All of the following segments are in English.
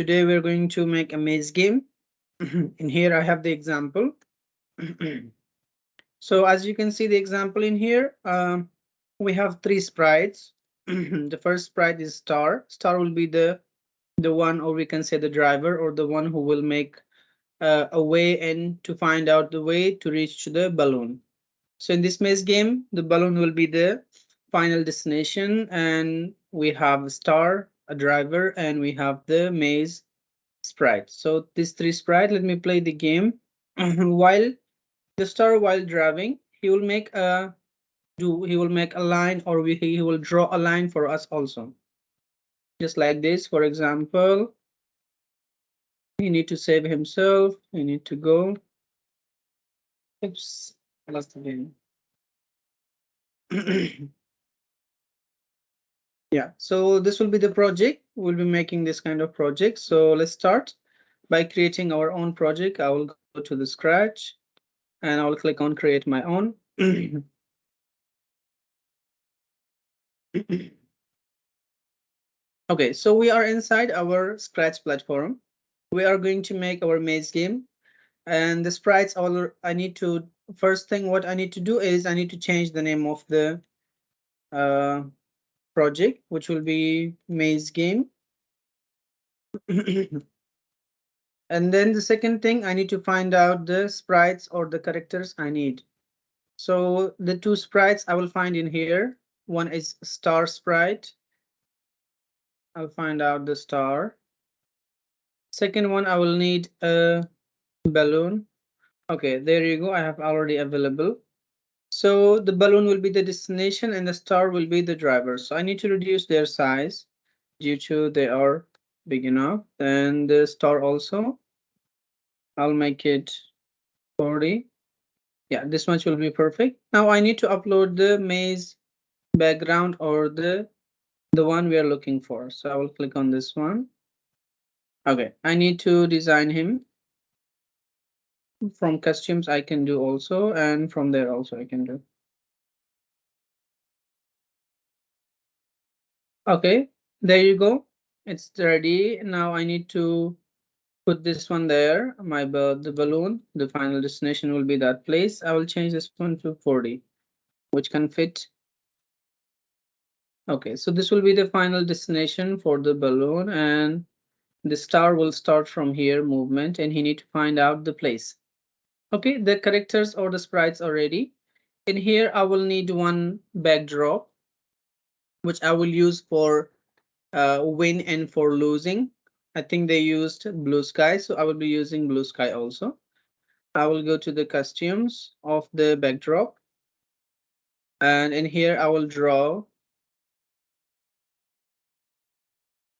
Today we're going to make a maze game. In here I have the example. So as you can see the example in here, we have three sprites. The first sprite is Star. Star will be the one, or we can say the driver, or the one who will make a way and to find out the way to reach to the balloon. So in this maze game, the balloon will be the final destination, and we have a star, a driver, and we have the maze sprite. So these three sprite, let me play the game. While the star, while driving, he will make a line, or he will draw a line for us also. Just like this, for example, he need to save himself. He need to go. Oops, I lost the game. Yeah, so this will be the project. We'll be making this kind of project. So let's start by creating our own project. I will go to the Scratch and I will click on create my own. Okay, so we are inside our Scratch platform. We are going to make our maze game, and the sprites all I need to first thing what I need to do is I need to change the name of the uh, project, which will be maze game. And then the second thing, I need to find out the sprites or the characters I need. So the two sprites I will find in here. One is star sprite. I'll find out the star. Second one, I will need a balloon. Okay, there you go. I have already available. So the balloon will be the destination and the star will be the driver. So I need to reduce their size due to they are big enough. And the star also, I'll make it 40. Yeah, this much will be perfect. Now I need to upload the maze background, or the one we are looking for. So I will click on this one. Okay, I need to design him. From costumes I can do also, and from there also I can do. Okay, there you go. It's ready. Now I need to put this one there. The balloon, the final destination will be that place. I will change this one to 40, which can fit. Okay, so this will be the final destination for the balloon, and the star will start from here movement, and he need to find out the place. Okay, the characters or the sprites are ready. In here I will need one backdrop, which I will use for win and for losing. I think they used blue sky, so I will be using blue sky also. I will go to the costumes of the backdrop, and in here I will draw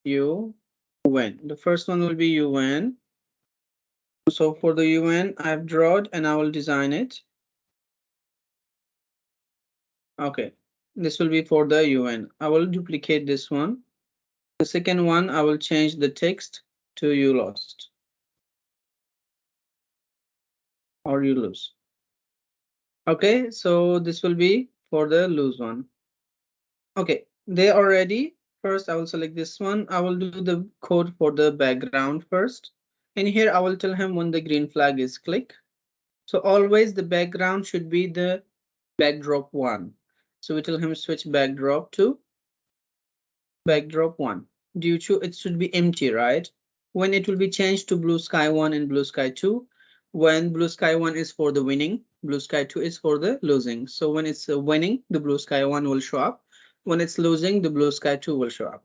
you win. The first one will be you win. So for the UN, I've drawn and I will design it. Okay, this will be for the UN. I will duplicate this one. The second one, I will change the text to you lost or you lose. Okay, so this will be for the lose one. Okay, they are ready. First, I will select this one. I will do the code for the background first. In here, I will tell him when the green flag is click. So always the background should be the backdrop one. So we tell him switch backdrop to backdrop one. Due to it should be empty, right? When it will be changed to blue sky 1 and blue sky 2, when blue sky 1 is for the winning, blue sky 2 is for the losing. So when it's winning, the blue sky 1 will show up. When it's losing, the blue sky 2 will show up.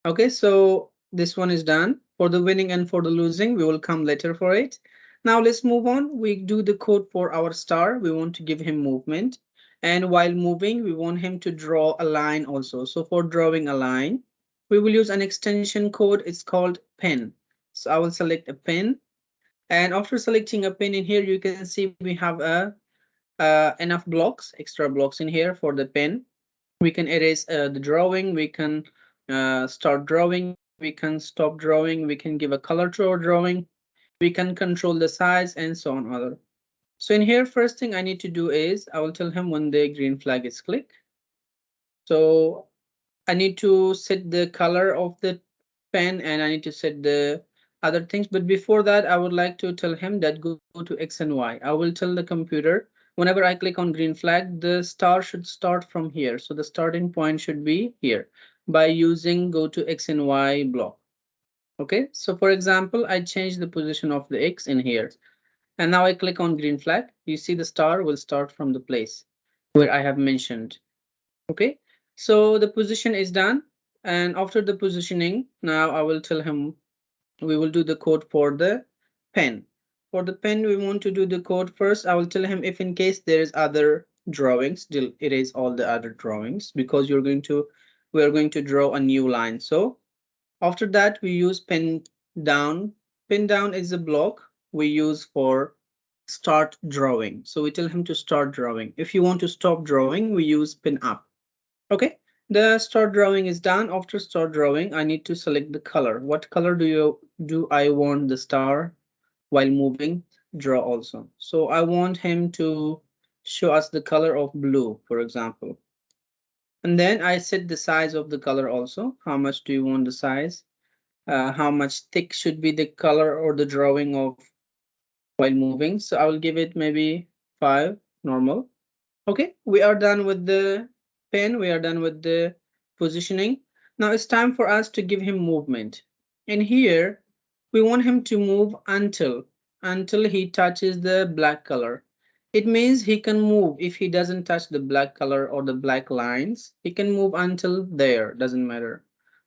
Okay, so this one is done. For the winning and for the losing, we will come later for it. Now let's move on. We do the code for our star. We want to give him movement. And while moving, we want him to draw a line also. So for drawing a line, we will use an extension code. It's called pen. So I will select a pen. And after selecting a pen in here, you can see we have enough blocks, extra blocks in here for the pen. We can erase the drawing. We can start drawing. We can stop drawing. We can give a color to our drawing. We can control the size and so on other. So in here, first thing I need to do is I will tell him when the green flag is click. So I need to set the color of the pen and I need to set the other things. But before that, I would like to tell him that go to X and Y. I will tell the computer whenever I click on green flag, the star should start from here. So the starting point should be here by using go to X and Y block. Okay, so for example, I change the position of the X in here. And now I click on green flag. You see the star will start from the place where I have mentioned. Okay, so the position is done. And after the positioning, now I will tell him we will do the code for the pen. For the pen, we want to do the code first. I will tell him if in case there is other drawings, still erase all the other drawings because we are going to draw a new line. So after that, we use pen down. Pen down is a block we use for start drawing. So we tell him to start drawing. If you want to stop drawing, we use pin up. Okay, the start drawing is done. After start drawing, I need to select the color. What color do I want the star while moving? Draw also. So I want him to show us the color of blue, for example. And then I set the size of the color also. How much do you want the size? How much thick should be the color or the drawing of while moving. So I will give it maybe 5 normal. Okay, we are done with the pen. We are done with the positioning. Now it's time for us to give him movement. In here, we want him to move until he touches the black color. It means he can move if he doesn't touch the black color or the black lines. He can move until there, doesn't matter.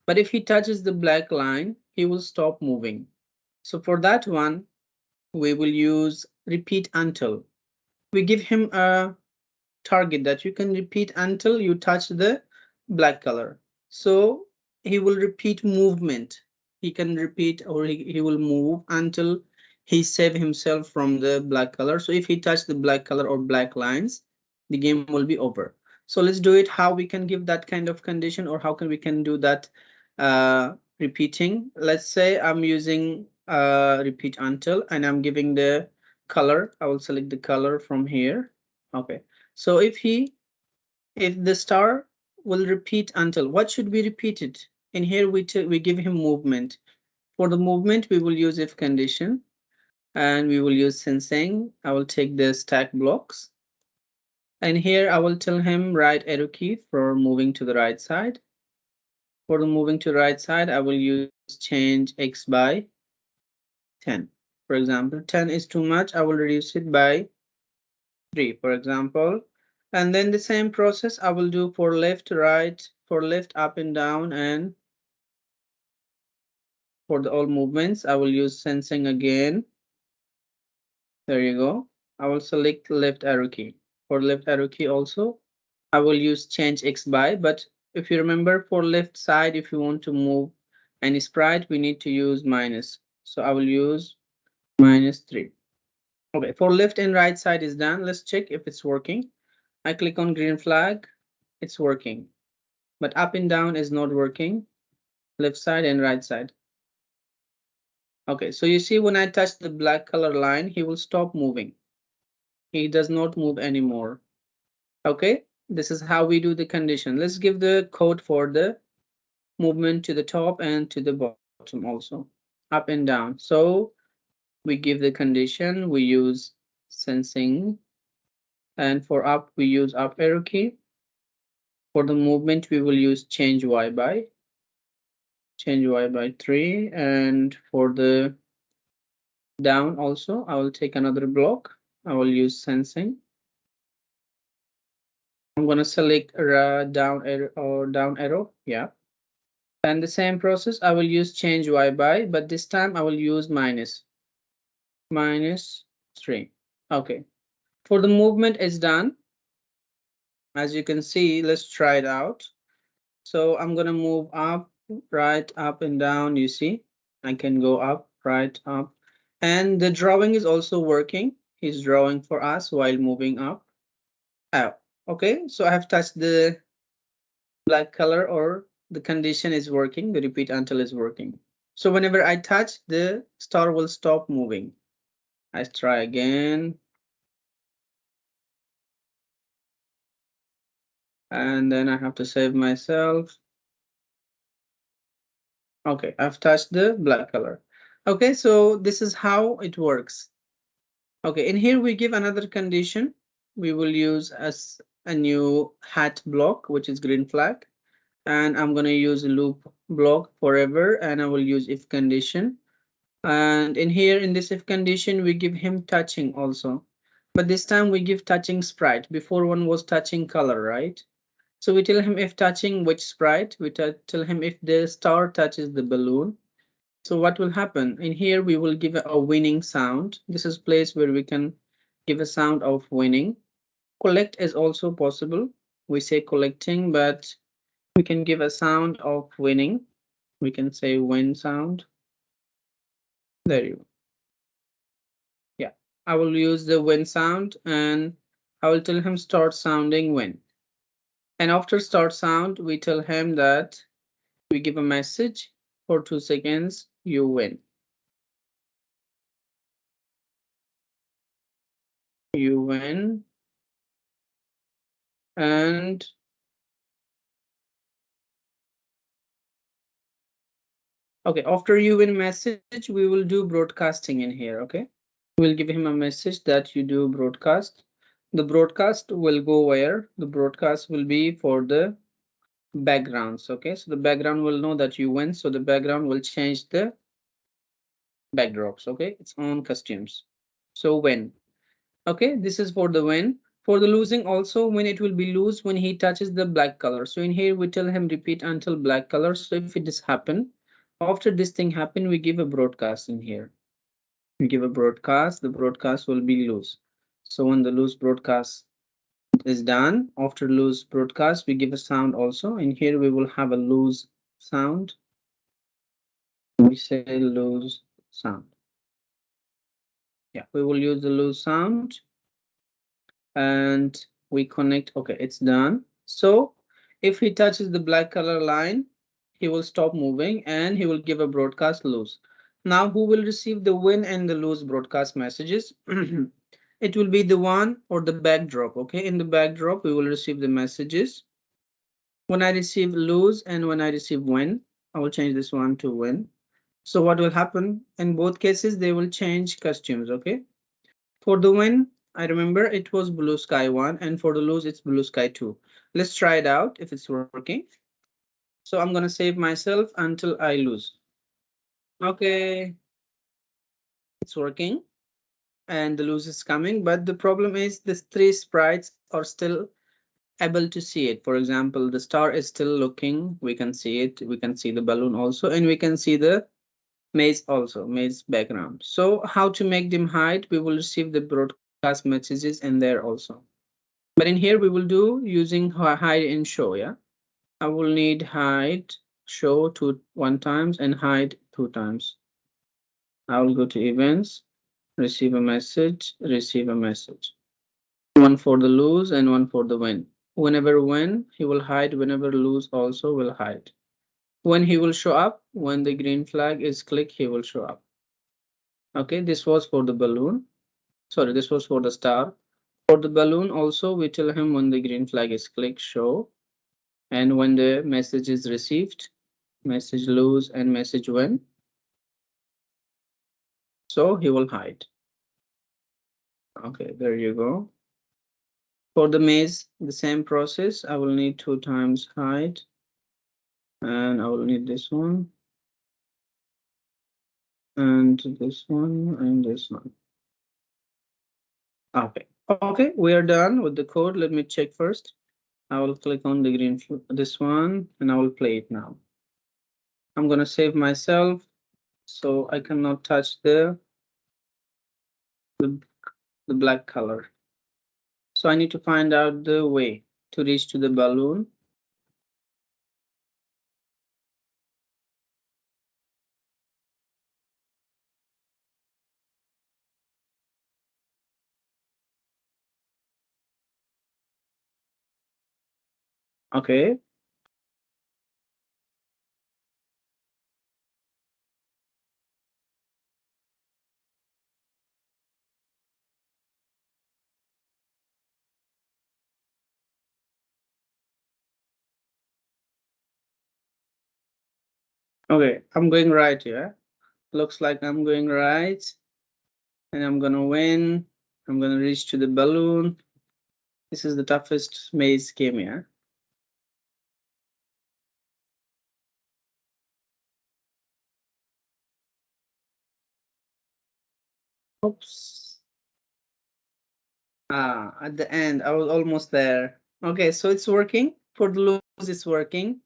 But if he touches the black line, he will stop moving. So for that one, we will use repeat until. We give him a target that you can repeat until you touch the black color. So he will repeat movement. He can repeat or he will move until he save himself from the black color. So if he touch the black color or black lines, the game will be over. So let's do it how we can give that kind of condition or how can we can do that repeating. Let's say I'm using repeat until and I'm giving the color. I will select the color from here. Okay. So if the star will repeat until, what should be repeated? In here we give him movement. For the movement, we will use if condition and we will use sensing. I will take the stack blocks. And here I will tell him right arrow key for moving to the right side. For the moving to the right side, I will use change X by 10. For example, 10 is too much. I will reduce it by 3, for example. And then the same process I will do for left, right, for left, up and down, and for the all movements, I will use sensing again. There you go. I will select left arrow key. For left arrow key also, I will use change X by, but if you remember for left side, if you want to move any sprite, we need to use minus. So I will use -3. Okay, for left and right side is done. Let's check if it's working. I click on green flag, it's working. But up and down is not working. Left side and right side. Okay, so you see when I touch the black color line, he will stop moving. He does not move anymore. Okay, this is how we do the condition. Let's give the code for the movement to the top and to the bottom also, up and down. So we give the condition, we use sensing, and for up, we use up arrow key. For the movement, we will use change y by 3, and for the down also, I will take another block. I will use sensing. I'm going to select down arrow or down arrow. Yeah. And the same process, I will use change y by, but this time I will use -3. Okay. For the movement is done. As you can see, let's try it out. So I'm going to move up, right, up and down. You see, I can go up, right, up. And the drawing is also working. He's drawing for us while moving up. Out. Okay, so I have touched the black color or the condition is working, the repeat until is working. So whenever I touch, the star will stop moving. I try again. And then I have to save myself. Okay, I've touched the black color. Okay, so this is how it works. Okay, in here we give another condition. We will use as a new hat block, which is green flag. And I'm going to use a loop block forever, and I will use if condition. And in here, in this if condition, we give him touching also. But this time we give touching sprite. Before one was touching color, right? So we tell him if touching which sprite. We tell him if the star touches the balloon. So what will happen? In here, we will give a winning sound. This is place where we can give a sound of winning. Collect is also possible. We say collecting, but we can give a sound of winning. We can say win sound. There you go. Yeah. I will use the win sound and I will tell him start sounding win. And after start sound, we tell him that we give a message for 2 seconds, you win. You win. And okay, after you win message, we will do broadcasting in here. Okay. We'll give him a message that you do broadcast. The broadcast will go where? The broadcast will be for the backgrounds. Okay, so the background will know that you win, so the background will change the backdrops. Okay, its own costumes. So win. Okay, this is for the win. For the losing also, when it will be lose when he touches the black color. So in here we tell him repeat until black color. So if it is happen, after this thing happen, we give a broadcast in here. We give a broadcast, the broadcast will be lose. So when the lose broadcast is done, after lose broadcast, we give a sound also. In here we will have a lose sound. We say lose sound. Yeah, we will use the lose sound and we connect. Okay, it's done. So if he touches the black color line, he will stop moving and he will give a broadcast lose. Now who will receive the win and the lose broadcast messages? It will be the one or the backdrop. Okay, in the backdrop we will receive the messages. When I receive lose and when I receive win, I will change this one to win. So what will happen in both cases, they will change costumes. Okay, for the win, I remember it was blue sky 1, and for the lose it's blue sky 2. Let's try it out if it's working. So I'm gonna save myself until I lose. Okay, it's working and the lose is coming, but the problem is these three sprites are still able to see it. For example, the star is still looking, we can see it, we can see the balloon also, and we can see the maze also, maze background. So how to make them hide? We will receive the broadcast messages in there also. But in here we will do using hide and show. Yeah, I will need hide, show one times and hide 2 times. I will go to events, receive a message, receive a message. One for the lose and one for the win. Whenever win, he will hide. Whenever lose, also will hide. When he will show up, when the green flag is clicked, he will show up. Okay, this was for the balloon. Sorry, this was for the star. For the balloon also, we tell him when the green flag is clicked, show. And when the message is received, message lose and message win. So he will hide. Okay, there you go. For the maze, the same process. I will need 2 times hide. And I will need this one. And this one and this one. Okay. Okay, we are done with the code. Let me check first. I will click on the green, this one, and I will play it now. I'm gonna save myself so I cannot touch the, the black color. So I need to find out the way to reach to the balloon. Okay. Okay, I'm going right here. Looks like I'm going right, and I'm gonna win. I'm gonna reach to the balloon. This is the toughest maze game here. Oops. Ah, at the end, I was almost there. Okay, so it's working. For the lose, it's working.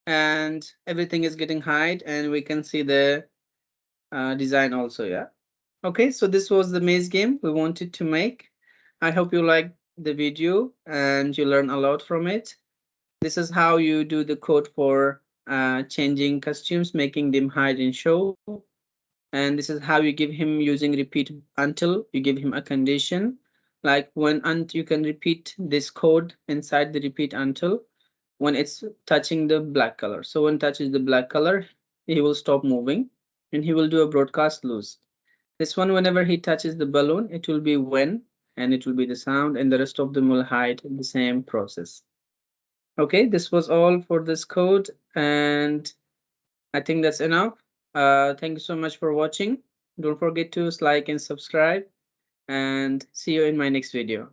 And everything is getting hide, and we can see the design also, yeah. Okay, so this was the maze game we wanted to make. I hope you liked the video and you learn a lot from it. This is how you do the code for changing costumes, making them hide and show. And this is how you give him using repeat until you give him a condition. Like when you can repeat this code inside the repeat until when it's touching the black color. So when touches the black color, he will stop moving and he will do a broadcast loose. This one, whenever he touches the balloon, it will be when, and it will be the sound, and the rest of them will hide the same process. Okay, this was all for this code, and I think that's enough. Thank you so much for watching. Don't forget to like and subscribe, and see you in my next video.